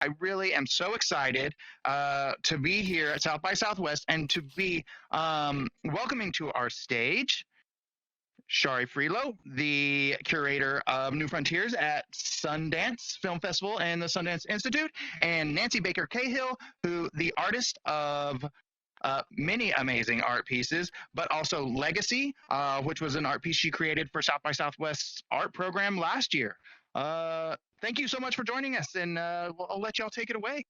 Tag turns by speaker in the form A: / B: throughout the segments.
A: I really am so excited to be here at South by Southwest and to be welcoming to our stage Shari Frilot, the curator of New Frontiers at Sundance Film Festival and the Sundance Institute, and Nancy Baker Cahill, who the artist of many amazing art pieces, but also Legacy, which was an art piece she created for South by Southwest's art program last year. Thank you so much for joining us, and I'll let y'all take it away.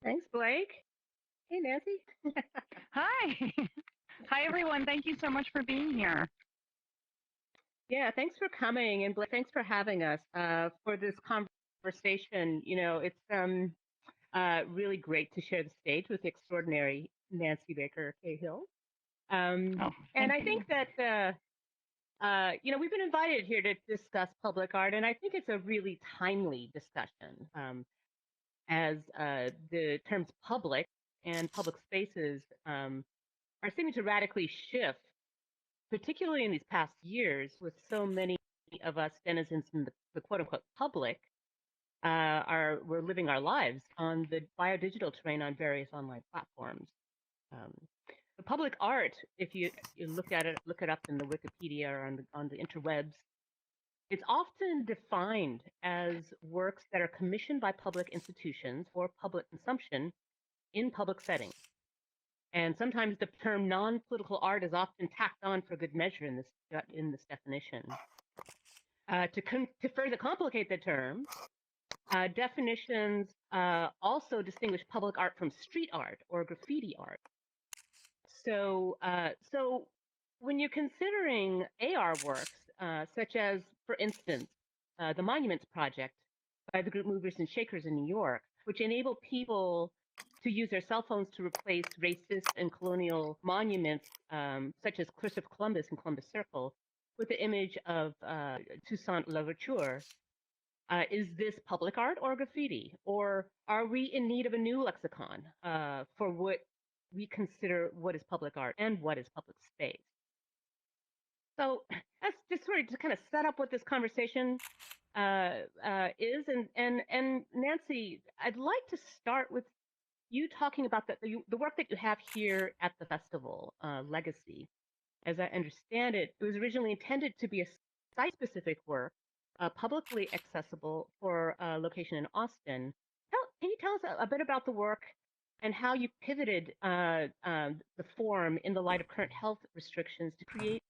B: Thanks, Blake. Hey, Nancy.
C: Hi. Hi, everyone. Thank you so much for being here.
B: Yeah, thanks for coming, and Blake, thanks for having us for this conversation. You know, it's really great to share the stage with the extraordinary Nancy Baker Cahill. And I think that, you know, we've been invited here to discuss public art, and I think it's a really timely discussion as the terms public and public spaces are seeming to radically shift, particularly in these past years, with so many of us denizens in the quote unquote public we're living our lives on the biodigital terrain on various online platforms. The public art, if you look at it, look it up in the Wikipedia or on the interwebs, it's often defined as works that are commissioned by public institutions for public consumption in public settings. And sometimes the term non-political art is often tacked on for good measure in this definition. To further complicate the term, definitions also distinguish public art from street art or graffiti art. So when you're considering AR works, such as, for instance, the Monuments Project by the group Movers and Shakers in New York, which enable people to use their cell phones to replace racist and colonial monuments, such as Christopher Columbus and Columbus Circle, with the image of Toussaint Louverture. Is this public art or graffiti? Or are we in need of a new lexicon for what we consider what is public art and what is public space? So that's just sort of to kind of set up what this conversation is. And Nancy, I'd like to start with you talking about the work that you have here at the festival, Legacy. As I understand it, it was originally intended to be a site-specific work, publicly accessible for a location in Austin. Can you tell us a bit about the work and how you pivoted the form in the light of current health restrictions to create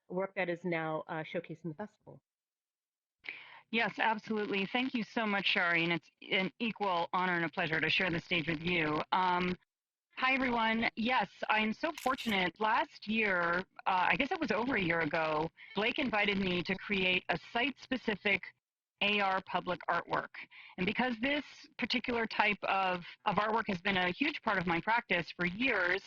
B: a work that is now showcased in the festival?
C: Yes, absolutely. Thank you so much, Shari, and it's an equal honor and a pleasure to share the stage with you. Hi, everyone. Yes, I'm so fortunate. Last year, I guess it was over a year ago, Blake invited me to create a site-specific AR public artwork. And because this particular type of artwork has been a huge part of my practice for years,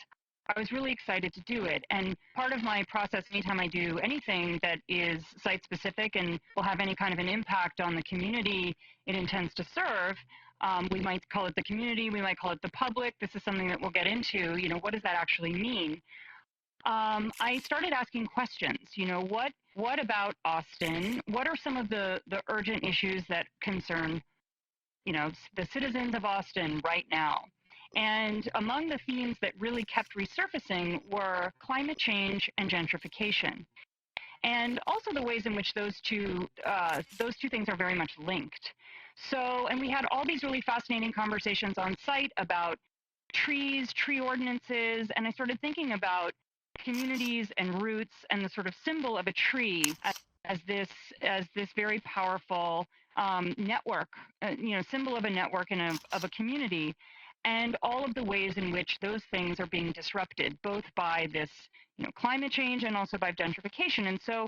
C: I was really excited to do it. And part of my process, anytime I do anything that is site-specific and will have any kind of an impact on the community it intends to serve, we might call it the community, we might call it the public. This is something that we'll get into. You know, what does that actually mean? I started asking questions. You know, what about Austin? What are some of the urgent issues that concern, you know, the citizens of Austin right now? And among the themes that really kept resurfacing were climate change and gentrification, and also the ways in which those two things are very much linked. So, and we had all these really fascinating conversations on site about trees, tree ordinances, and I started thinking about communities and roots and the sort of symbol of a tree as this very powerful network, you know, symbol of a network and of a community, and all of the ways in which those things are being disrupted, both by this, you know, climate change and also by gentrification. And so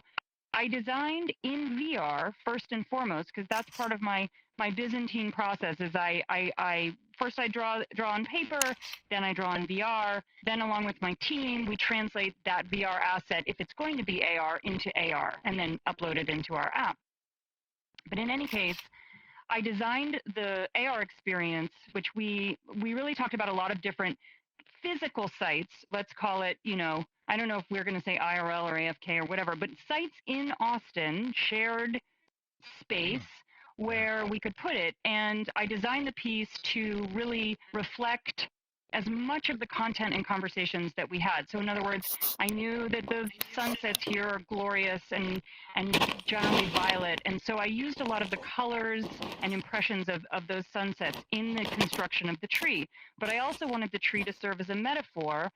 C: I designed in VR first and foremost, because that's part of my Byzantine process. Is I first draw on paper, then I draw in VR, then along with my team we translate that VR asset, if it's going to be AR, into AR, and then upload it into our app. But in any case, I designed the AR experience, which we really talked about a lot of different physical sites. Let's call it, you know, I don't know if we're going to say IRL or AFK or whatever, but sites in Austin, shared space where we could put it. And I designed the piece to really reflect as much of the content and conversations that we had. So in other words, I knew that the sunsets here are glorious and generally violet. And so I used a lot of the colors and impressions of those sunsets in the construction of the tree. But I also wanted the tree to serve as a metaphor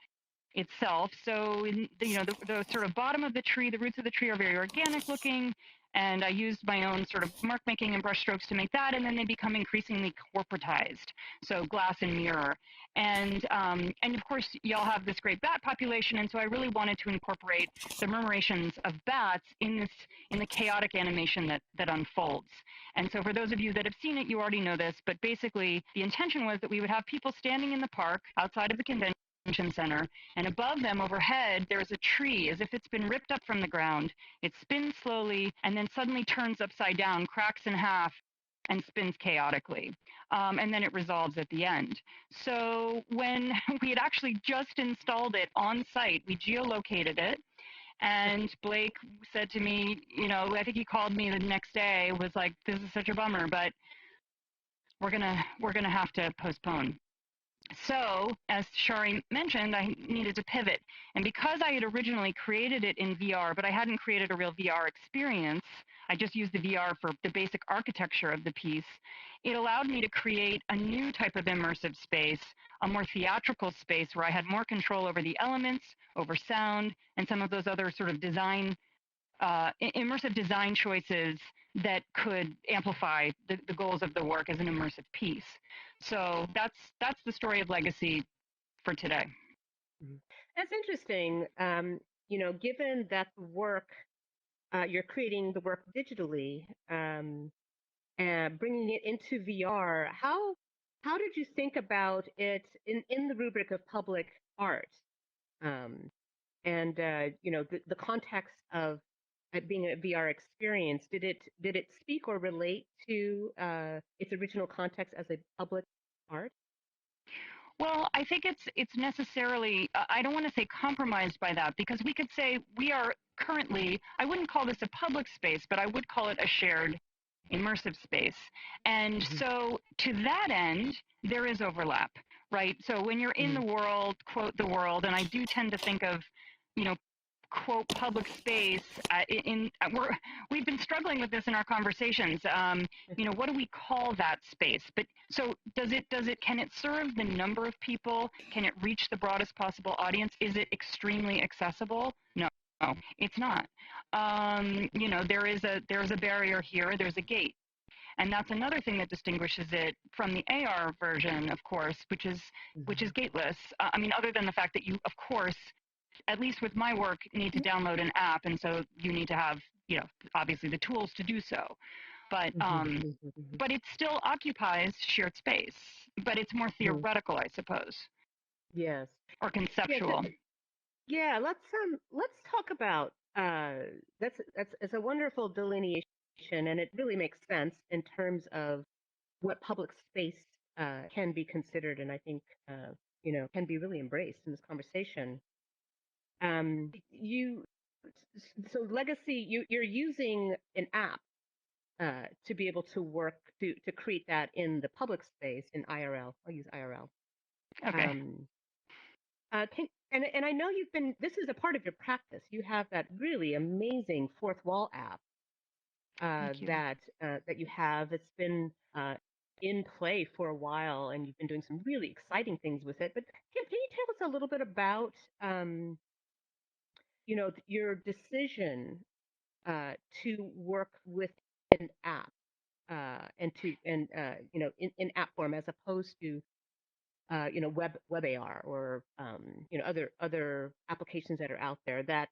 C: itself. So, the sort of bottom of the tree, the roots of the tree are very organic looking. And I used my own sort of mark making and brush strokes to make that. And then they become increasingly corporatized. So glass and mirror. And of course, y'all have this great bat population. And so I really wanted to incorporate the murmurations of bats in the chaotic animation that unfolds. And so for those of you that have seen it, you already know this. But basically, the intention was that we would have people standing in the park outside of the convention center, and above them overhead there's a tree as if it's been ripped up from the ground. It spins slowly and then suddenly turns upside down, cracks in half, and spins chaotically, and then it resolves at the end. So when we had actually just installed it on site, we geolocated it, and Blake said to me, I think he called me the next day, was like, this is such a bummer, but we're gonna have to postpone. So, as Shari mentioned, I needed to pivot. And because I had originally created it in VR, but I hadn't created a real VR experience, I just used the VR for the basic architecture of the piece, it allowed me to create a new type of immersive space, a more theatrical space where I had more control over the elements, over sound, and some of those other sort of immersive design choices that could amplify the goals of the work as an immersive piece. So that's the story of Legacy for today.
B: That's interesting. Given that the work, you're creating the work digitally, and bringing it into VR, how did you think about it in the rubric of public art? And the context of it being a VR experience, did it speak or relate to its original context as a public art?
C: Well, I think it's necessarily, I don't want to say compromised by that, because we could say we are currently, I wouldn't call this a public space, but I would call it a shared immersive space. And so to that end, there is overlap, right? So when you're in the world, quote the world, and I do tend to think of, quote public space we've been struggling with this in our conversations. What do we call that space? But so can it serve the number of people? Can it reach the broadest possible audience? Is it extremely accessible? No, it's not. There's a barrier here, there's a gate. And that's another thing that distinguishes it from the AR version, of course, which is gateless. Other than the fact that you, of course, at least with my work, need to download an app, and so you need to have, obviously the tools to do so. But it still occupies shared space, but it's more theoretical, I suppose.
B: Yes.
C: Or conceptual.
B: Yeah. Let's talk about that's a wonderful delineation, and it really makes sense in terms of what public space can be considered, and I think can be really embraced in this conversation. So Legacy, you're using an app to be able to work to create that in the public space in IRL. I'll use IRL.
C: Okay.
B: And I know this is a part of your practice. You have that really amazing fourth wall app that you have. It's been in play for a while, and you've been doing some really exciting things with it. But can you tell us a little bit about your decision to work with an app and in app form as opposed to web AR or other applications that are out there that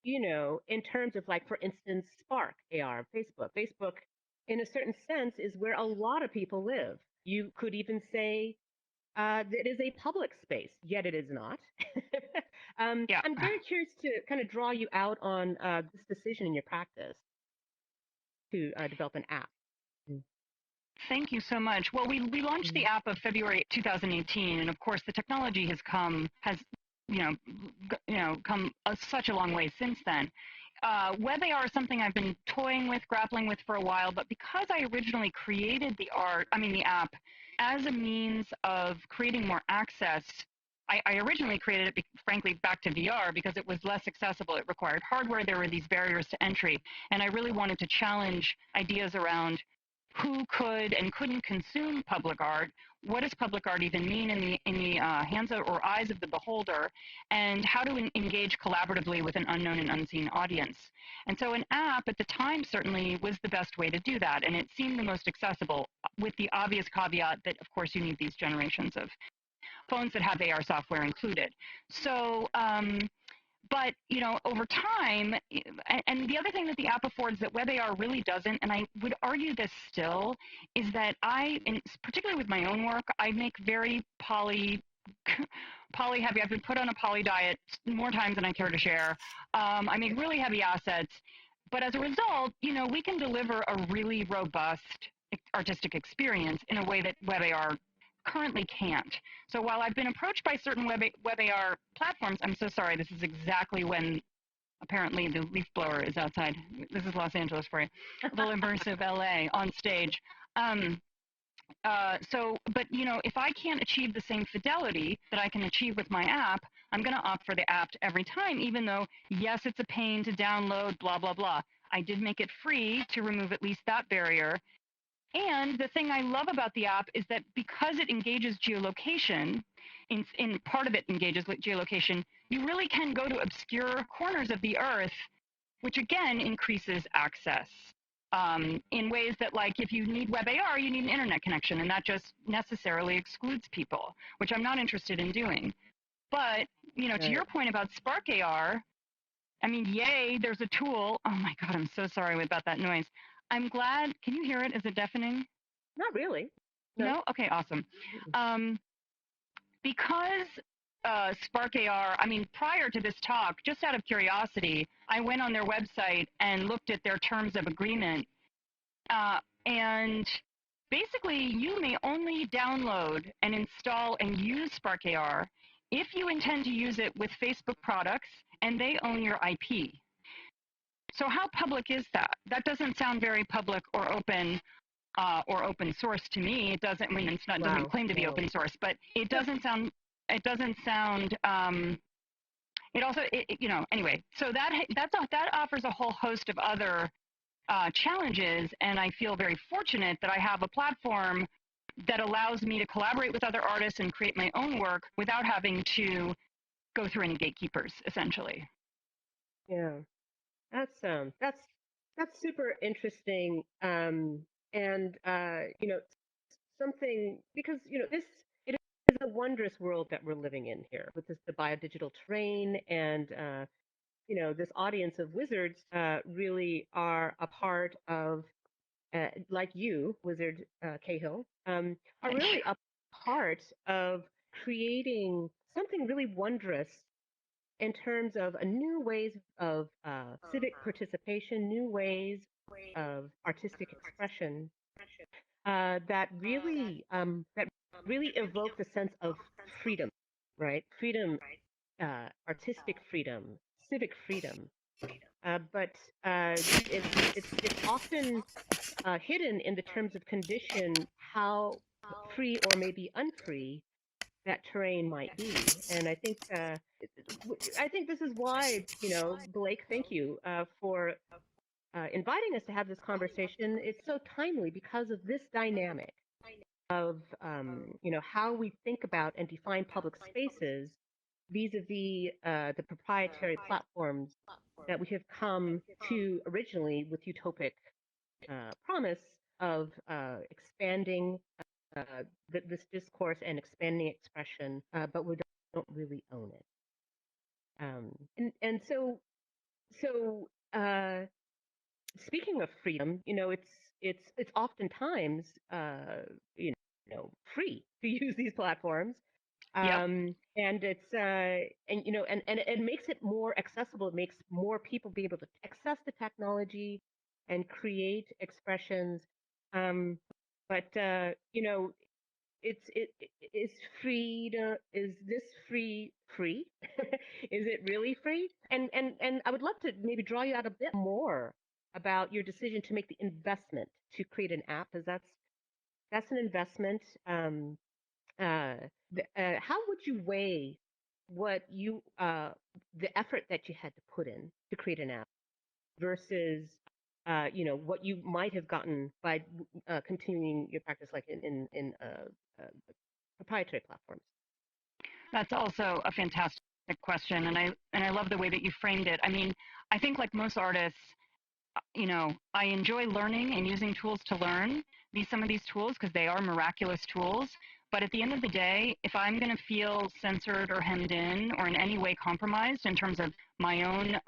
B: in terms of, like, for instance, Spark AR, Facebook in a certain sense is where a lot of people live. You could even say that is a public space, yet it is not.
C: Yeah.
B: I'm very curious to kind of draw you out on this decision in your practice to develop an app.
C: Thank you so much. Well, we launched the app of February 2018, and of course, the technology has come such a long way since then. WebAR is something I've been toying with, grappling with for a while, but because I originally created the app, as a means of creating more access, I originally created it, frankly, back to VR because it was less accessible. It required hardware. There were these barriers to entry. And I really wanted to challenge ideas around who could and couldn't consume public art. What does public art even mean in the hands or eyes of the beholder? And how to engage collaboratively with an unknown and unseen audience? And so an app at the time certainly was the best way to do that. And it seemed the most accessible, with the obvious caveat that, of course, you need these generations of phones that have AR software included. So, but over time, and the other thing that the app affords that WebAR really doesn't, and I would argue this still, is that particularly with my own work, I make very poly heavy. I've been put on a poly diet more times than I care to share. I make really heavy assets, but as a result, we can deliver a really robust artistic experience in a way that WebAR currently can't. So while I've been approached by certain WebAR platforms, I'm so sorry, this is exactly when apparently the leaf blower is outside. This is Los Angeles for you. Full immersive LA on stage. But if I can't achieve the same fidelity that I can achieve with my app, I'm going to opt for the app every time, even though, yes, it's a pain to download, blah, blah, blah. I did make it free to remove at least that barrier. And the thing I love about the app is that because it engages geolocation, in part of it engages with geolocation, you really can go to obscure corners of the earth, which again increases access in ways that, like, if you need WebAR, you need an internet connection, and that just necessarily excludes people, which I'm not interested in doing. But, to your point about Spark AR, I mean, yay, there's a tool. Oh my God, I'm so sorry about that noise. I'm glad. Can you hear it? Is it deafening?
B: Not really.
C: No? Okay, awesome. Because Spark AR, I mean, prior to this talk, just out of curiosity, I went on their website and looked at their terms of agreement. And basically, you may only download and install and use Spark AR if you intend to use it with Facebook products and they own your IP. So how public is that? That doesn't sound very public or open source to me. It doesn't. I mean, it's not doesn't claim to be open source, but it doesn't sound. It doesn't sound. It also. Anyway. So that offers a whole host of other challenges, and I feel very fortunate that I have a platform that allows me to collaborate with other artists and create my own work without having to go through any gatekeepers, essentially.
B: Yeah. That's super interesting, and something, because this it is a wondrous world that we're living in here with the biodigital terrain, and this audience of wizards really are a part of, like you, Wizard Cahill, are really a part of creating something really wondrous in terms of a new ways of civic participation, new ways of artistic expression that really evoke the sense of freedom, right? Freedom, artistic freedom, civic freedom. But it's often hidden in the terms of condition how free or maybe unfree that terrain might be. And I think this is why, Blake, thank you for inviting us to have this conversation. It's so timely because of this dynamic of, how we think about and define public spaces vis-a-vis the proprietary platforms that we have come to originally with utopic promise of expanding uh, this discourse and expanding expression, but we don't really own it. And so speaking of freedom, it's oftentimes free to use these platforms,
C: Yep.
B: and and it makes it more accessible. It makes more people be able to access the technology and create expressions. But is free to, is this free? Is it really free? And I would love to maybe draw you out a bit more about your decision to make the investment to create an app, because that's an investment. Uh, how would you weigh what you the effort that you had to put in to create an app versus what you might have gotten by continuing your practice, like uh, proprietary platforms?
C: That's also a fantastic question, and I love the way that you framed it. I mean, I think like most artists, I enjoy learning and using tools to learn some of these tools because they are miraculous tools. But at the end of the day, if I'm going to feel censored or hemmed in or in any way compromised in terms of my own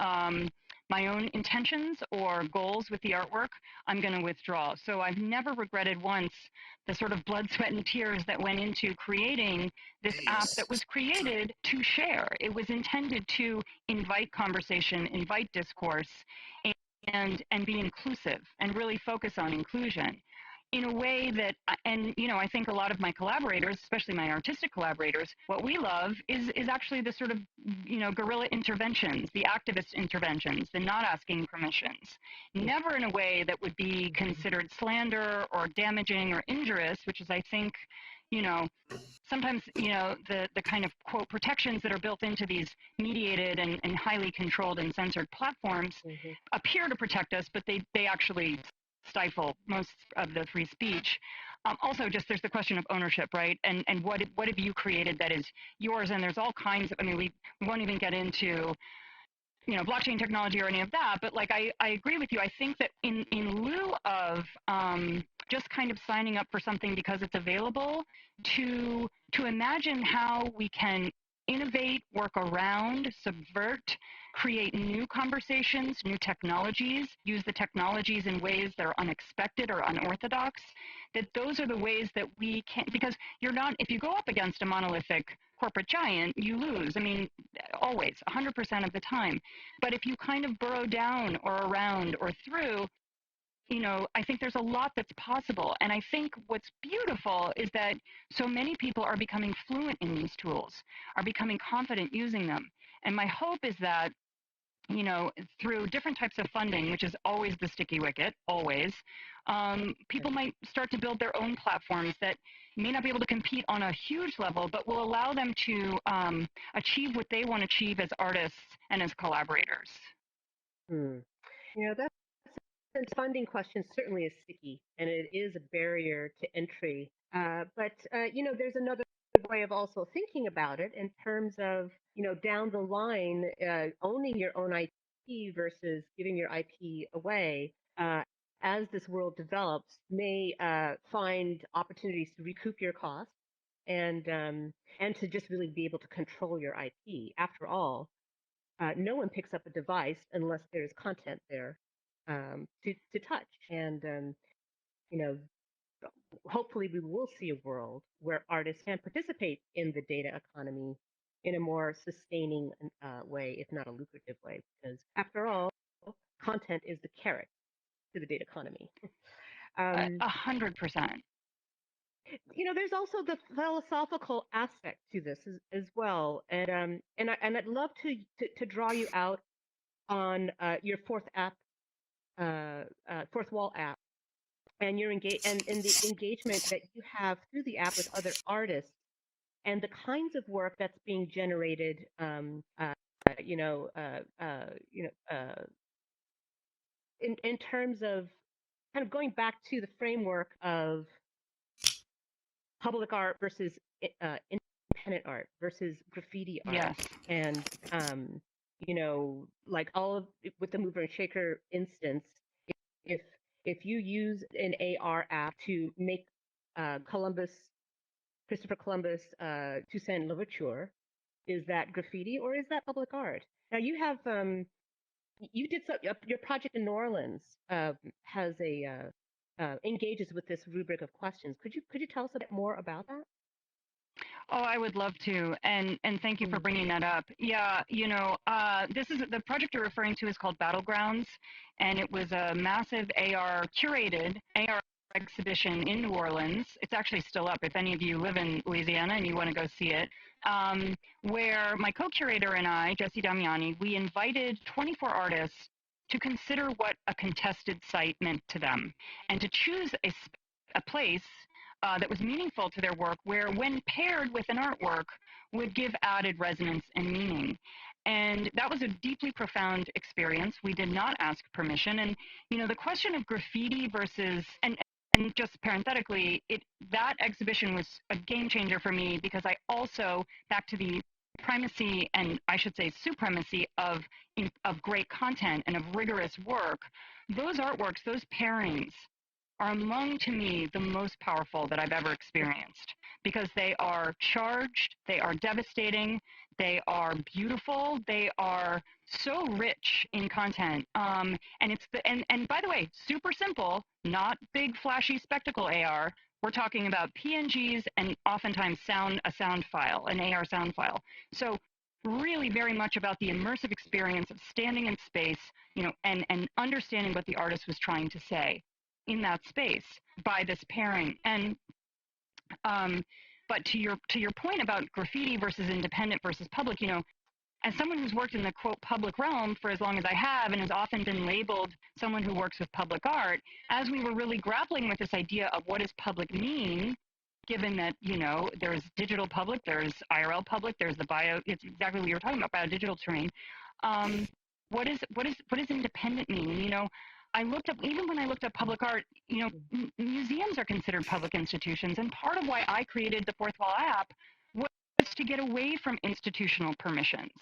C: intentions or goals with the artwork, I'm going to withdraw. So I've never regretted once the sort of blood, sweat, and tears that went into creating this app that was created to share. It was intended to invite conversation, invite discourse, and be inclusive and really focus on inclusion in a way that, and I think a lot of my collaborators, especially my artistic collaborators, what we love is actually the sort of guerrilla interventions, the activist interventions, the not asking permissions, never in a way that would be considered slander or damaging or injurious, which is, I think, sometimes the kind of quote protections that are built into these mediated and highly controlled and censored platforms appear to protect us, but they actually stifle most of the free speech. Also, just there's the question of ownership, right? And what have you created that is yours? And there's all kinds of, I mean, we won't even get into blockchain technology or any of that, but like I agree with you. I think that in lieu of just kind of signing up for something because it's available, to imagine how we can innovate, work around, subvert, create new conversations, new technologies, use the technologies in ways that are unexpected or unorthodox, that those are the ways that we can, because you're not, if you go up against a monolithic corporate giant, you lose. I mean, always, 100% of the time. But if you kind of burrow down or around or through, I think there's a lot that's possible. And I think what's beautiful is that so many people are becoming fluent in these tools, are becoming confident using them. And my hope is that, through different types of funding, which is always the sticky wicket, always, people might start to build their own platforms that may not be able to compete on a huge level, but will allow them to achieve what they want to achieve as artists and as collaborators.
B: That's since funding question certainly is sticky and it is a barrier to entry. But there's another way of also thinking about it in terms of, down the line, owning your own IP versus giving your IP away. As this world develops, may find opportunities to recoup your costs and to just really be able to control your IP. After all, no one picks up a device unless there's content there to touch. And hopefully we will see a world where artists can participate in the data economy in a more sustaining way, if not a lucrative way, because after all, content is the carrot to the data economy.
C: 100%.
B: There's also the philosophical aspect to this as well, and I'd love to draw you out on your fourth wall app, and your and the engagement that you have through the app with other artists, and the kinds of work that's being generated, in terms of kind of going back to the framework of public art versus independent art versus graffiti art.
C: Yes.
B: And like all of with the mover and shaker instance, if you use an AR app to make Christopher Columbus Toussaint Louverture, is that graffiti or is that public art? Now you have you did your project in New Orleans has engages with this rubric of questions. Could you tell us a bit more about that?
C: Oh, I would love to, and thank you for bringing that up. Yeah, this is the project you're referring to is called Battlegrounds, and it was a massive AR curated AR exhibition in New Orleans. It's actually still up if any of you live in Louisiana and you want to go see it, where my co-curator and I, Jesse Damiani, we invited 24 artists to consider what a contested site meant to them and to choose a place that was meaningful to their work where, when paired with an artwork, would give added resonance and meaning. And that was a deeply profound experience. We did not ask permission. And, the question of graffiti versus, and just parenthetically, that exhibition was a game changer for me because I also, back to the primacy and I should say supremacy of great content and of rigorous work, those artworks, those pairings are among, to me, the most powerful that I've ever experienced because they are charged, they are devastating, they are beautiful, they are so rich in content. And by the way, super simple, not big flashy spectacle AR. We're talking about PNGs and oftentimes a sound file, an AR sound file. So really very much about the immersive experience of standing in space, and understanding what the artist was trying to say in that space by this pairing. And but to your point about graffiti versus independent versus public, as someone who's worked in the quote public realm for as long as I have and has often been labeled someone who works with public art, as we were really grappling with this idea of what does public mean, given that, there's digital public, there's IRL public, there's it's exactly what you were talking about, biodigital terrain. What does independent mean? I looked up, even when I looked up public art, museums are considered public institutions. And part of why I created the Fourth Wall app was to get away from institutional permissions.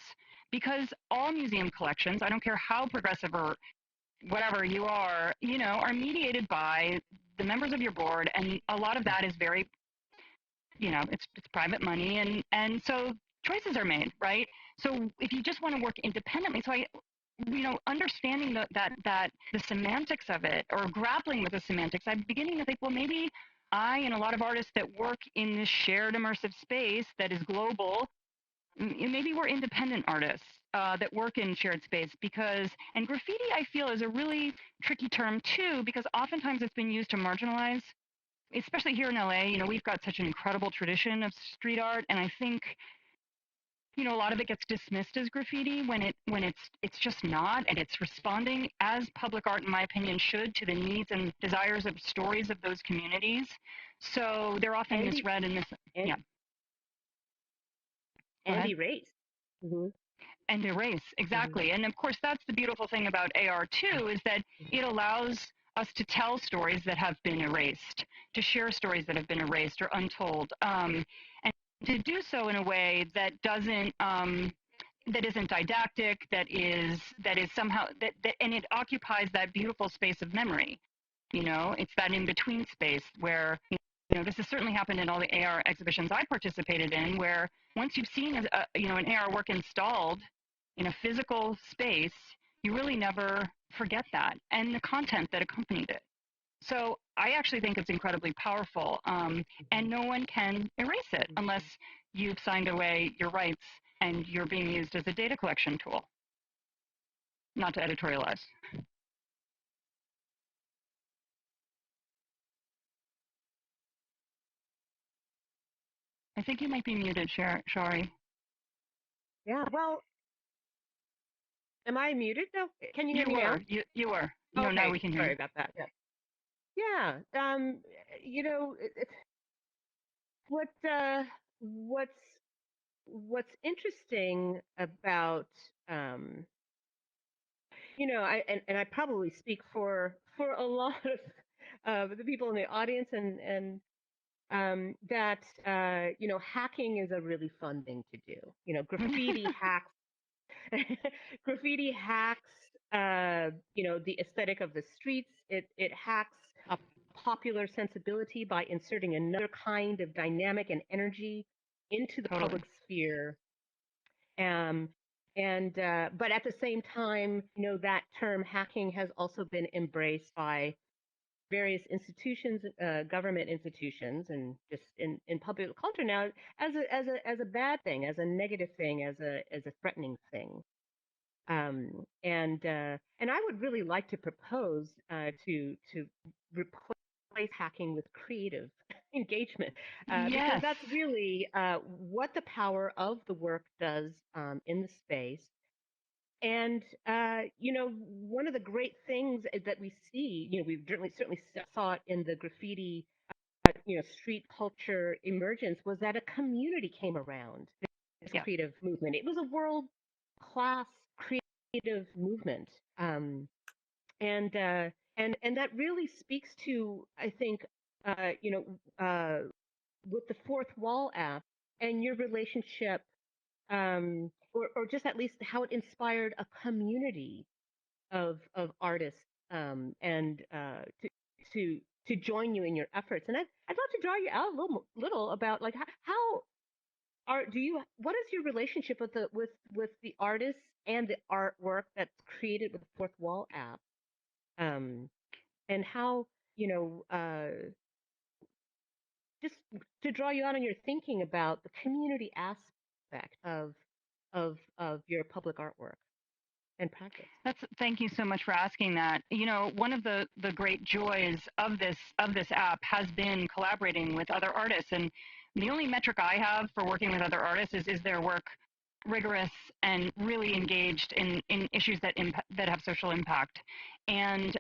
C: Because all museum collections, I don't care how progressive or whatever you are mediated by the members of your board. And a lot of that is very, it's private money. And so choices are made, right? So if you just want to work independently, understanding that the semantics of it, or grappling with the semantics, I'm beginning to think, well, maybe I and a lot of artists that work in this shared immersive space that is global, maybe we're independent artists that work in shared space and graffiti, I feel, is a really tricky term too, because oftentimes it's been used to marginalize, especially here in LA. We've got such an incredible tradition of street art, and I think a lot of it gets dismissed as graffiti when it's just not, and it's responding, as public art, in my opinion, should, to the needs and desires of stories of those communities. So they're often misread and yeah.
B: And erase. Mm-hmm.
C: And erase, exactly. Mm-hmm. And of course, that's the beautiful thing about AR too, is that it allows us to tell stories that have been erased, to share stories that have been erased or untold, and to do so in a way that isn't didactic, that is somehow that and it occupies that beautiful space of memory. It's that in between space where this has certainly happened in all the AR exhibitions I participated in, where once you've seen an AR work installed in a physical space, you really never forget that and the content that accompanied it. So I actually think it's incredibly powerful, and no one can erase it unless you've signed away your rights and you're being used as a data collection tool. Not to editorialize. I think you might be muted, Shari.
B: Yeah, well, am I muted now? Can you hear me now?
C: You were.
B: Okay.
C: No, now we can hear you.
B: Sorry about that. Yeah. What's interesting about I probably speak for a lot of the people in the audience, and that hacking is a really fun thing to do. Graffiti hacks. Graffiti hacks, the aesthetic of the streets. It hacks a popular sensibility by inserting another kind of dynamic and energy into the public sphere. But at the same time, that term hacking has also been embraced by various institutions, government institutions, and just in popular culture now as a bad thing, as a negative thing, as a threatening thing. And I would really like to propose to replace replace hacking with creative engagement, because
C: Yes.
B: that's really what the power of the work does in the space. And one of the great things that we see, we certainly saw it in the graffiti, street culture emergence, was that a community came around this
C: Yeah.
B: creative movement. It was a world class creative movement, and and that really speaks to, I think, with the Fourth Wall app and your relationship, or just at least how it inspired a community of artists, and to join you in your efforts. And I'd love to draw you out a little about, like, how are do you what is your relationship with the artists and the artwork that's created with the Fourth Wall app, um, and how, just to draw you out on your thinking about the community aspect of your public artwork and practice.
C: Thank you so much for asking that. One of the great joys of this app has been collaborating with other artists. And the only metric I have for working with other artists is their work rigorous and really engaged in issues that have social impact. And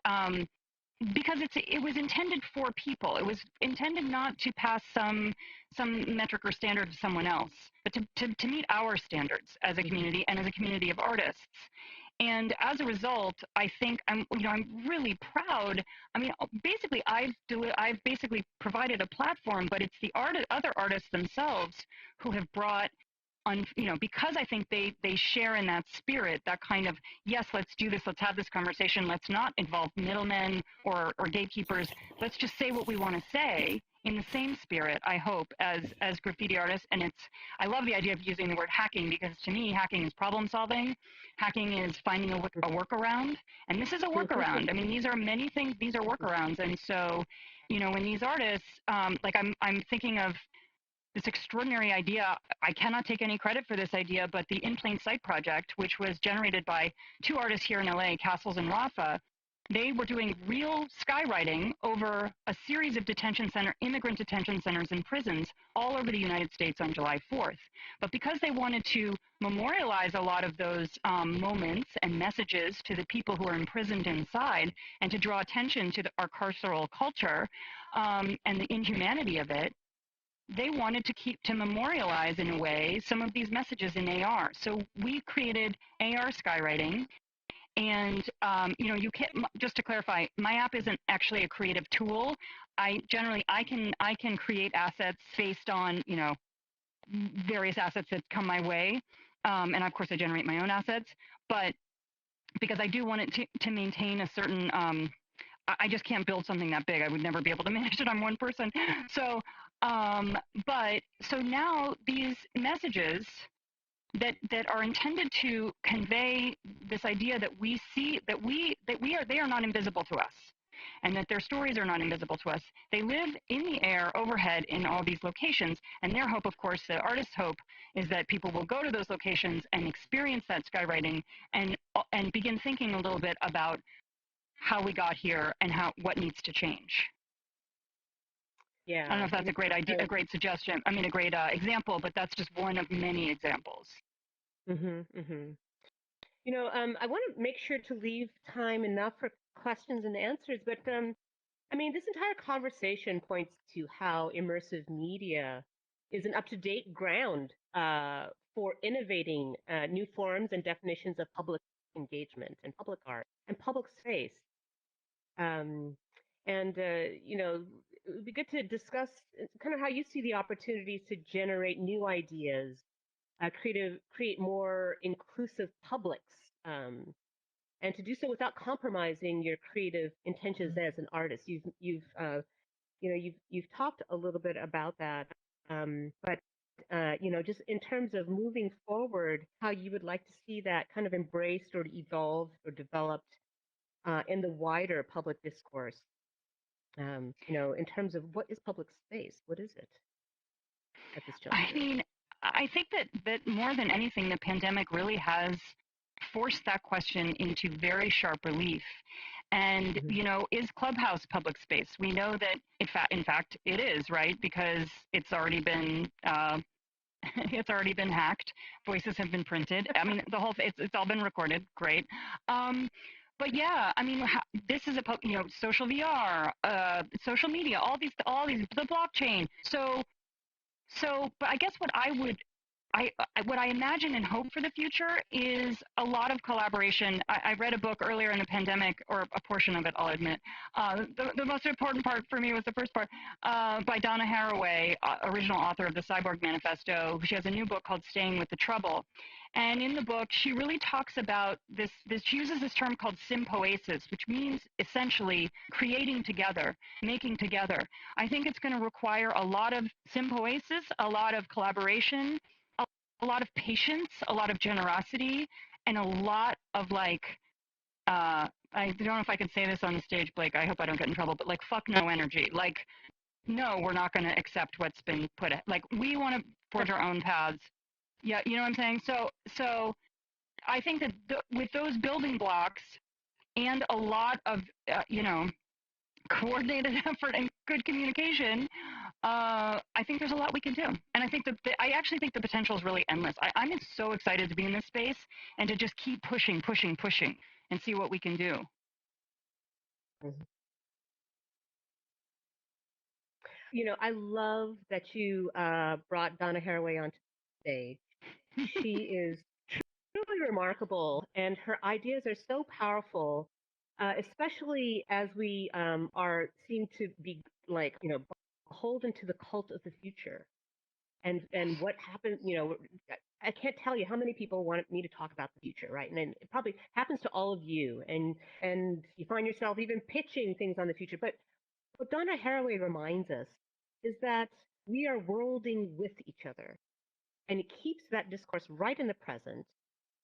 C: because it was intended for people. It was intended not to pass some metric or standard to someone else, but to meet our standards as a community and as a community of artists. And as a result, I think I'm really proud. I mean, basically, I've basically provided a platform, but it's the other artists themselves who have brought on, because I think they share in that spirit, that kind of, yes, let's do this, let's have this conversation, let's not involve middlemen or gatekeepers, let's just say what we want to say in the same spirit, I hope, as graffiti artists. And I love the idea of using the word hacking, because to me, hacking is problem solving. Hacking is finding a workaround, and this is a workaround. I mean, these are many things, these are workarounds. And so, when these artists, like I'm thinking of this extraordinary idea. I cannot take any credit for this idea, but the In Plain Sight project, which was generated by two artists here in LA, Castles and Rafa, they were doing real skywriting over a series of immigrant detention centers and prisons all over the United States on July 4th. But because they wanted to memorialize a lot of those moments and messages to the people who are imprisoned inside, and to draw attention to our carceral culture and the inhumanity of it, they wanted to memorialize, in a way, some of these messages in AR. So we created AR skywriting. And you can't, just to clarify, my app isn't actually a creative tool. I can create assets based on various assets that come my way, and of course I generate my own assets. But because I do want it to maintain a certain, I just can't build something that big. I would never be able to manage it on one person. So, so now these messages that are intended to convey this idea that we see, they are not invisible to us, and that their stories are not invisible to us. They live in the air overhead in all these locations, and their hope, of course, the artist's hope, is that people will go to those locations and experience that skywriting, and begin thinking a little bit about how we got here and what needs to change.
B: Yeah.
C: I don't know if that's a great idea, a great suggestion. I mean, a great example, but that's just one of many examples.
B: I want to make sure to leave time enough for questions and answers, but I mean, this entire conversation points to how immersive media is an up-to-date ground for innovating new forms and definitions of public engagement and public art and public space. And it would be good to discuss kind of how you see the opportunities to generate new ideas, create more inclusive publics, and to do so without compromising your creative intentions as an artist. You've talked a little bit about that, but just in terms of moving forward, how you would like to see that kind of embraced or evolved or developed in the wider public discourse. In terms of what is public space, what is it at this juncture?
C: I mean, I think that more than anything, the pandemic really has forced that question into very sharp relief. And, is Clubhouse public space? We know that, in fact, it is, right? Because it's already been it's already been hacked. Voices have been printed. I mean, it's all been recorded. Great. But yeah, I mean, this is social VR, social media, all these, the blockchain. But I guess what I imagine and hope for the future is a lot of collaboration. I read a book earlier in the pandemic, or a portion of it, I'll admit. The most important part for me was the first part, by Donna Haraway, original author of the Cyborg Manifesto. She has a new book called Staying with the Trouble. And in the book, she really talks about this, she uses this term called sympoiesis, which means essentially creating together, making together. I think it's going to require a lot of sympoiesis, a lot of collaboration, a lot of patience, a lot of generosity, and a lot of I don't know if I can say this on the stage, Blake. I hope I don't get in trouble, but fuck no energy. No, we're not going to accept what's been put. We want to forge our own paths. Yeah, you know what I'm saying? So I think that with those building blocks and a lot of, coordinated effort and good communication, I think there's a lot we can do. And I think I actually think the potential is really endless. I'm so excited to be in this space and to just keep pushing and see what we can do.
B: I love that you brought Donna Haraway onto stage. She is truly remarkable, and her ideas are so powerful, especially as we seem to be beholden to the cult of the future. And what happened, I can't tell you how many people want me to talk about the future, right? And it probably happens to all of you, and you find yourself even pitching things on the future. But what Donna Haraway reminds us is that we are worlding with each other, and it keeps that discourse right in the present.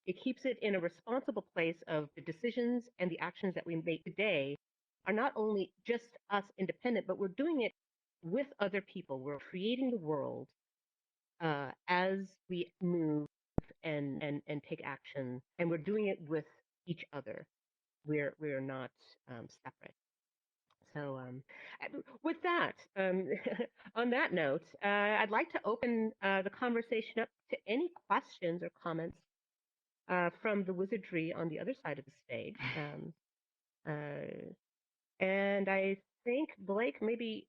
B: It keeps it in a responsible place of the decisions and the actions that we make today are not only just us independent, but we're doing it with other people. We're creating the world as we move and take action, and we're doing it with each other. We're not separate. So, with that, on that note, I'd like to open the conversation up to any questions or comments from the wizardry on the other side of the stage. And I think, Blake, maybe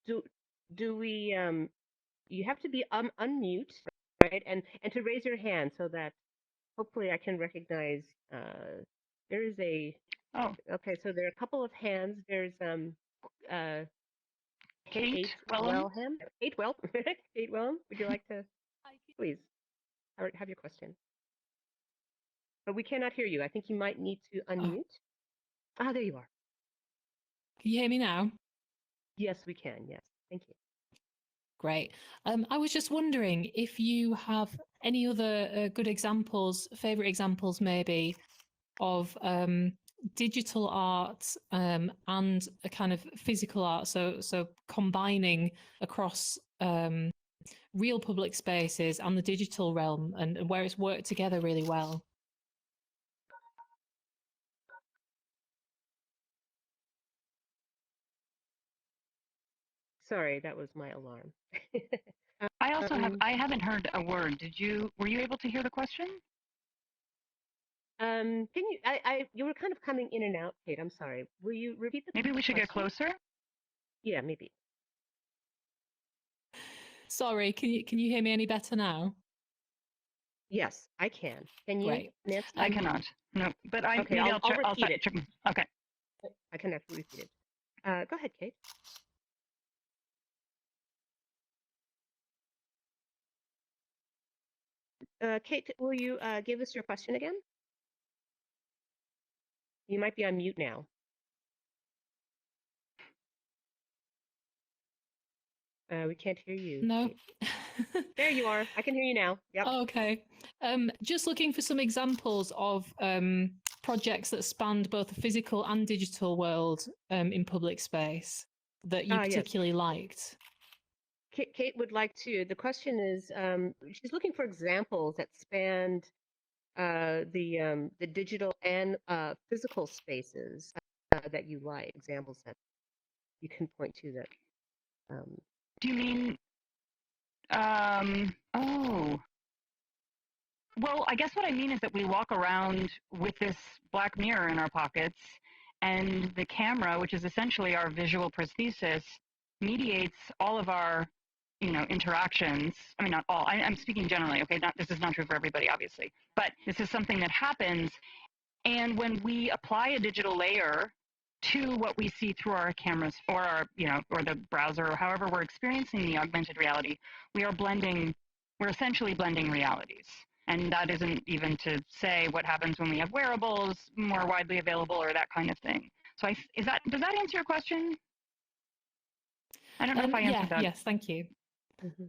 B: do we? You have to be unmute, right? And to raise your hand so that hopefully I can recognize. There is a.
C: Oh,
B: okay. So there are a couple of hands. There's
C: Kate Wellham.
B: Kate Wellham. Kate Wellham. Would you like to please have your question? But we cannot hear you. I think you might need to unmute. Ah, there you are.
D: Can you hear me now?
B: Yes, we can. Yes. Thank you.
D: Great. I was just wondering if you have any other good examples, favorite examples maybe, of digital art and a kind of physical art. So combining across real public spaces and the digital realm, and where it's worked together really well.
B: Sorry, that was my alarm.
C: I also I haven't heard a word. Were you able to hear the question?
B: Can you, you were kind of coming in and out, Kate. I'm sorry. Will you repeat the question?
C: Maybe we should get closer.
B: Yeah, maybe.
D: Sorry, can you hear me any better now?
B: Yes, I can. Can you,
D: Great.
B: Nancy?
C: I cannot. No, but
B: okay, I'll repeat it.
C: Okay.
B: I can have to repeat it. Go ahead, Kate. Kate, will you give us your question again? You might be on mute now. We can't hear you.
D: No.
B: There you are. I can hear you now. Yep.
D: Okay. Just looking for some examples of projects that spanned both the physical and digital world in public space that you particularly liked.
B: Kate would like to. The question is, she's looking for examples that spanned the digital and physical spaces that you like, examples that you can point to that.
C: Do you mean, oh, well, I guess what I mean is that we walk around with this black mirror in our pockets, and the camera, which is essentially our visual prosthesis, mediates all of our, interactions. I mean, not all. I'm speaking generally. Okay, this is not true for everybody, obviously, but this is something that happens. And when we apply a digital layer to what we see through our cameras or our, or the browser or however we're experiencing the augmented reality, we're essentially blending realities. And that isn't even to say what happens when we have wearables more widely available or that kind of thing. So does that answer your question? I don't know if I answered that.
D: Yes, thank you.
B: Mm-hmm.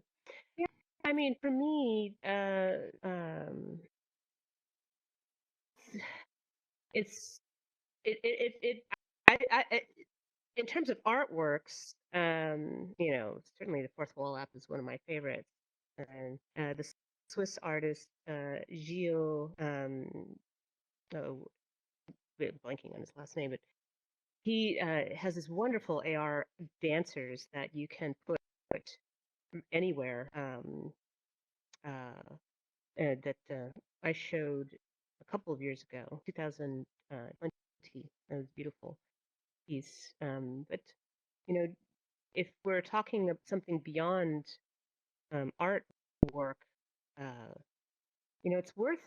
B: Yeah, I mean, for me, it's in terms of artworks, certainly the Fourth Wall app is one of my favorites, and the Swiss artist Gilles, oh, blanking on his last name, but he has this wonderful AR dancers that you can put anywhere. That I showed a couple of years ago, 2020. That was beautiful piece. But if we're talking of something beyond artwork, it's worth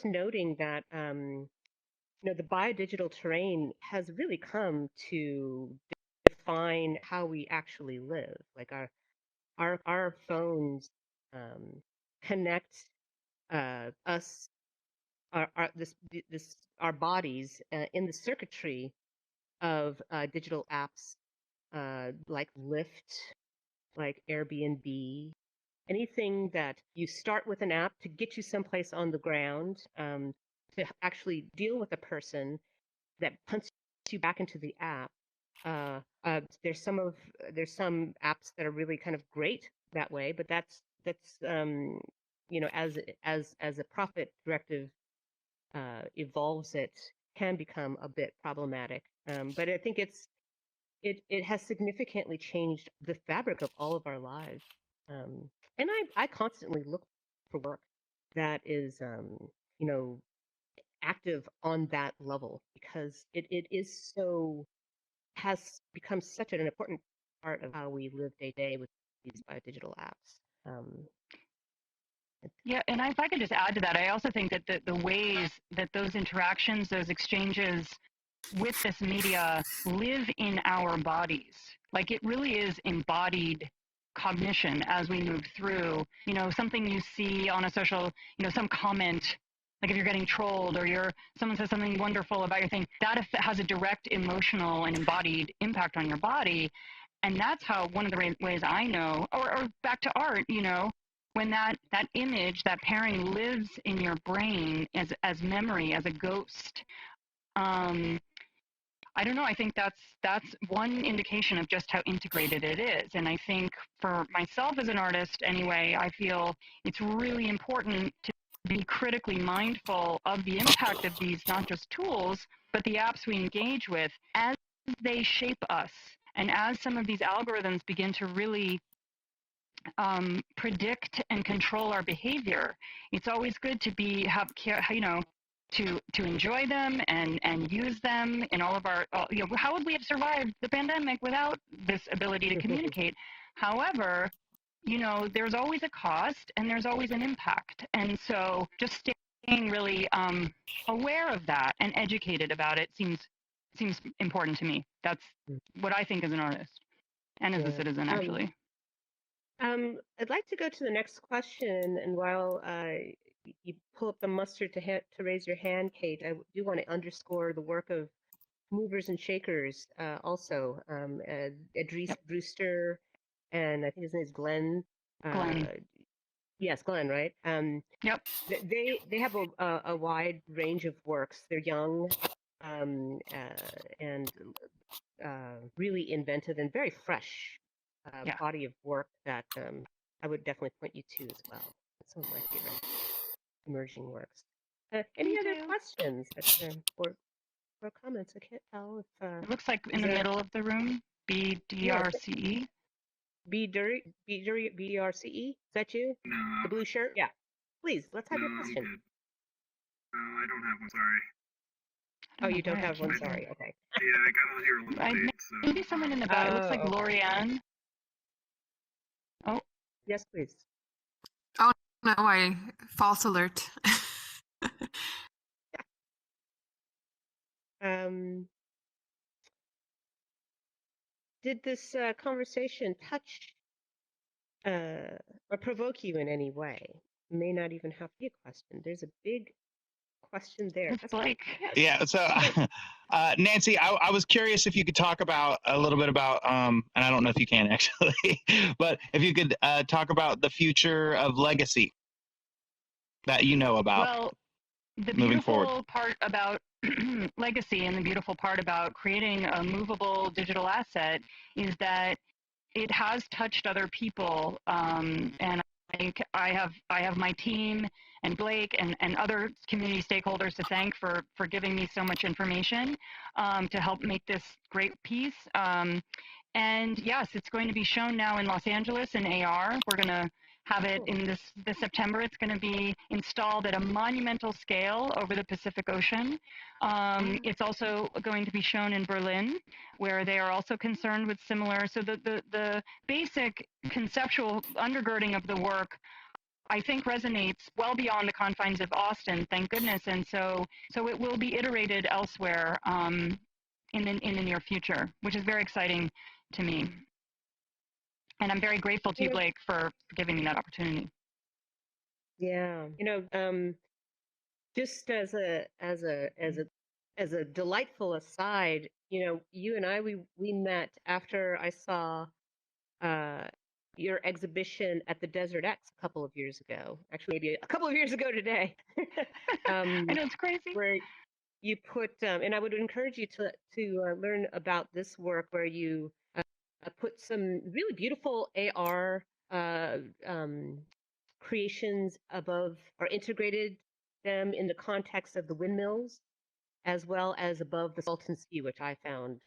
B: noting that the biodigital terrain has really come to define how we actually live. Like our phones connect us our bodies in the circuitry of digital apps like Lyft, like Airbnb, anything that you start with an app to get you someplace on the ground, to actually deal with a person that punts you back into the app. There's some apps that are really kind of great that way, but that's as a profit directive evolves, it can become a bit problematic. But I think it has significantly changed the fabric of all of our lives. And I constantly look for work that is, active on that level, because it has become such an important part of how we live day to day with these digital apps.
C: Yeah, and if I could just add to that, I also think that the ways that those interactions, those exchanges with this media live in our bodies. Like, it really is embodied cognition as we move through, something you see on a social, some comment, like if you're getting trolled or someone says something wonderful about your thing, that has a direct emotional and embodied impact on your body. And that's how one of the ways I know, or back to art, when that image, that pairing lives in your brain as memory, as a ghost. I don't know. I think that's one indication of just how integrated it is. And I think for myself as an artist, anyway, I feel it's really important to be critically mindful of the impact of these, not just tools, but the apps we engage with as they shape us. And as some of these algorithms begin to really predict and control our behavior, it's always good to to enjoy them and use them in all of our, how would we have survived the pandemic without this ability to communicate? However, there's always a cost and there's always an impact. And so just staying really aware of that and educated about it seems important to me. That's what I think as an artist and as a citizen, actually.
B: I'd like to go to the next question, and while you pull up the mustard to raise your hand, Kate, I do want to underscore the work of movers and shakers. Also, Idris Brewster, and I think his name is Glenn.
C: Glenn.
B: Yes, Glenn, right?
C: Yep.
B: They have a wide range of works. They're young, and really inventive and very fresh body of work that I would definitely point you to as well. That's some of my favorites. emerging works. Any
C: Me
B: other
C: too.
B: questions or comments? I can't tell if
C: It looks like in
B: is
C: the
B: there.
C: middle of the room,
B: Yes,
C: BDRCE.
B: BRCE. Is that you?
E: No,
B: The blue shirt? Yeah. Please, let's have
E: no,
B: your
E: I'm
B: question.
E: good. I don't have one, sorry.
B: Oh, you don't
C: why I
B: have one.
C: can't
B: Sorry. Okay.
E: Yeah, I got on here a little late, so.
C: Maybe someone in the back. It looks like
B: Oh, okay.
C: Lorianne. Oh,
B: Yes, please.
F: Oh no, I false alert.
B: Did this conversation touch or provoke you in any way? May not even have to be a question. There's a big question there.
C: it's Blake.
B: Yes.
A: Yeah. So, Nancy, I was curious if you could talk about a little bit about, and I don't know if you can actually, but if you could talk about the future of legacy that you know about
C: Well, the
A: moving forward.
C: beautiful part about legacy and the beautiful part about creating a movable digital asset is that it has touched other people, and I have my team and Blake and other community stakeholders to thank for giving me so much information to help make this great piece. And yes, it's going to be shown now in Los Angeles in AR. We're going to have it in this September. It's going to be installed at a monumental scale over the Pacific Ocean. It's also going to be shown in Berlin, where they are also concerned with similar. So the basic conceptual undergirding of the work, I think, resonates well beyond the confines of Austin, thank goodness. And so it will be iterated elsewhere in the near future, which is very exciting to me. And I'm very grateful to you, Blake, for giving me that opportunity.
B: Yeah. Just as a delightful aside, you and I we met after I saw your exhibition at the Desert X a couple of years ago. Actually, maybe a couple of years ago today.
C: I know it's crazy.
B: Where you put, and I would encourage you to learn about this work where you put some really beautiful AR creations above or integrated them in the context of the windmills as well as above the Salton Sea, which I found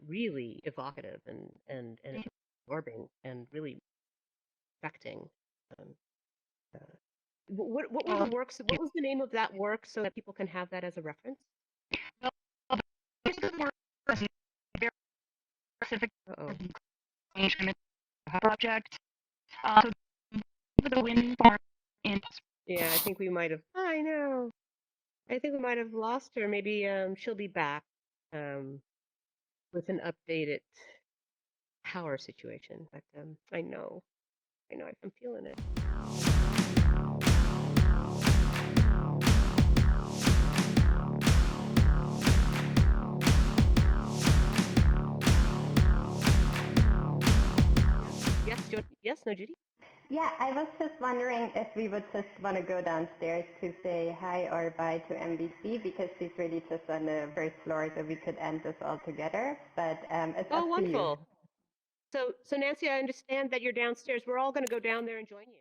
B: really evocative and absorbing and really affecting. Um, what were the works? What was the name of that work so that people can have that as a reference?
C: Well, this work is very specific project. So the wind farm in.
B: Yeah, I think we might have. I know. I think we might have lost her. Maybe she'll be back with an updated power situation. But I know, I'm feeling it. Yes, no, Judy?
G: Yeah, I was just wondering if we would just want to go downstairs to say hi or bye to MBC because she's really just on the first floor, so we could end this all together. But it's up
B: Oh, wonderful. So Nancy, I understand that you're downstairs. We're all going to go down there and join you.